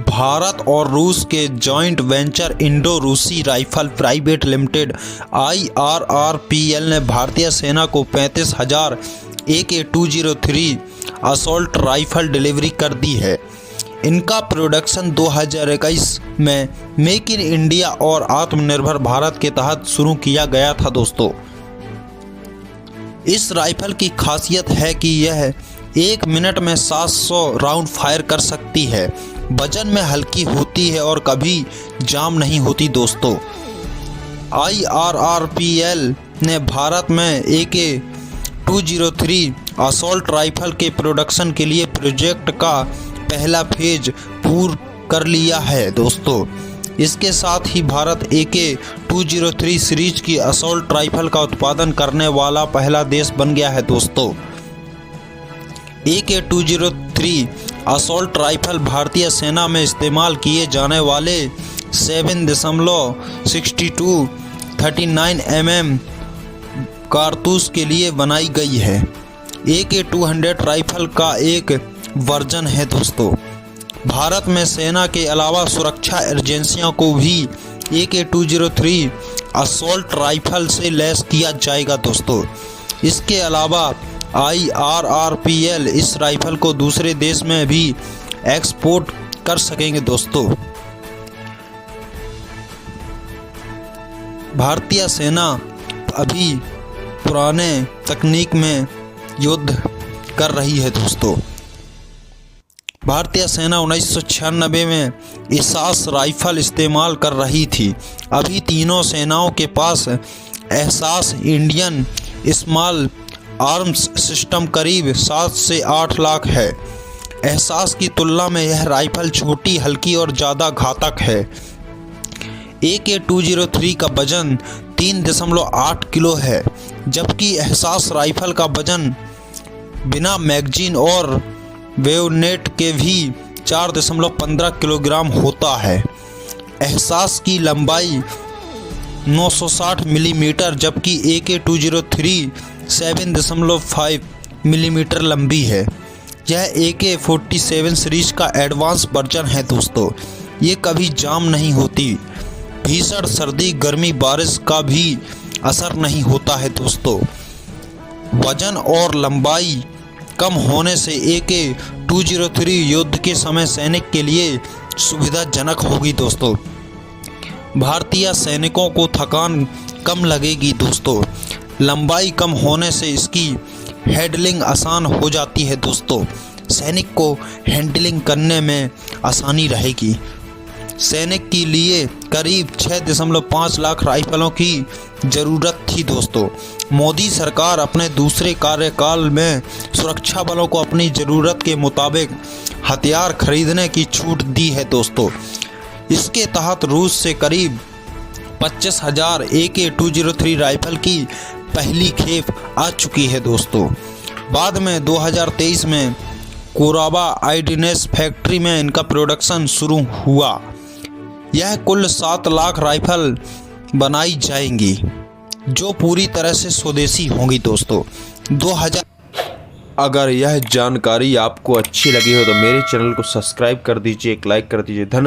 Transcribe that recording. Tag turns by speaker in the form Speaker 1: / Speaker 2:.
Speaker 1: भारत और रूस के जॉइंट वेंचर इंडो रूसी राइफल प्राइवेट लिमिटेड IRRPL ने भारतीय सेना को 35,000 AK-203 असॉल्ट राइफल डिलीवरी कर दी है। इनका प्रोडक्शन 2021 में मेक इन इंडिया और आत्मनिर्भर भारत के तहत शुरू किया गया था दोस्तों। इस राइफल की खासियत है कि यह 1 मिनट में 700 राउंड फायर कर सकती है, वजन में हल्की होती है और कभी जाम नहीं होती दोस्तों। IRRPL ने भारत में AK-203 असॉल्ट राइफल के प्रोडक्शन के लिए प्रोजेक्ट का पहला फेज पूरा कर लिया है दोस्तों। इसके साथ ही भारत AK-203 सीरीज की असॉल्ट राइफल का उत्पादन करने वाला पहला देश बन गया है दोस्तों। AK-203 असॉल्ट राइफल भारतीय सेना में इस्तेमाल किए जाने वाले 7.62 39 mm कारतूस के लिए बनाई गई है। AK-200 राइफल का एक वर्जन है दोस्तों। भारत में सेना के अलावा सुरक्षा एजेंसियों को भी AK-203 असॉल्ट राइफल से लैस किया जाएगा दोस्तों। इसके अलावा IRRPL इस राइफल को दूसरे देश में भी एक्सपोर्ट कर सकेंगे दोस्तों। भारतीय सेना अभी पुराने तकनीक में युद्ध कर रही है दोस्तों। भारतीय सेना 1996 में एसास राइफल इस्तेमाल कर रही थी। अभी तीनों सेनाओं के पास एसास इंडियन स्मॉल आर्म्स सिस्टम करीब 7 से 8 लाख है। एसास की तुलना में यह राइफल छोटी, हल्की और ज़्यादा घातक है। AK-203 का वजन 3.8 किलो है, जबकि एसास राइफल का वजन बिना मैगजीन और बेयोनेट के भी 4.15 किलोग्राम होता है। एसास की लंबाई 960 मिलीमीटर जबकि AK-203 7.5 मिलीमीटर लंबी है। यह AK-47 सीरीज का एडवांस वर्जन है दोस्तों। ये कभी जाम नहीं होती, भीषण सर्दी, गर्मी, बारिश का भी असर नहीं होता है दोस्तों। वजन और लंबाई कम होने से AK-203 युद्ध के समय सैनिक के लिए सुविधाजनक होगी दोस्तों। भारतीय सैनिकों को थकान कम लगेगी दोस्तों। लंबाई कम होने से इसकी हैंडलिंग आसान हो जाती है दोस्तों। सैनिक को हैंडलिंग करने में आसानी रहेगी। सैनिक के लिए करीब 6.5 लाख राइफलों की ज़रूरत थी दोस्तों। मोदी सरकार अपने दूसरे कार्यकाल में सुरक्षा बलों को अपनी ज़रूरत के मुताबिक हथियार खरीदने की छूट दी है दोस्तों। इसके तहत रूस से करीब 25,000 AK-203 राइफल की पहली खेप आ चुकी है दोस्तों। बाद में 2023 में कोराबा आर्डिनेंस फैक्ट्री में इनका प्रोडक्शन शुरू हुआ। यह कुल 7 लाख राइफल बनाई जाएंगी जो पूरी तरह से स्वदेशी होंगी दोस्तों। 2000।
Speaker 2: अगर यह जानकारी आपको अच्छी लगी हो तो मेरे चैनल को सब्सक्राइब कर दीजिए, एक लाइक कर दीजिए। धन्यवाद।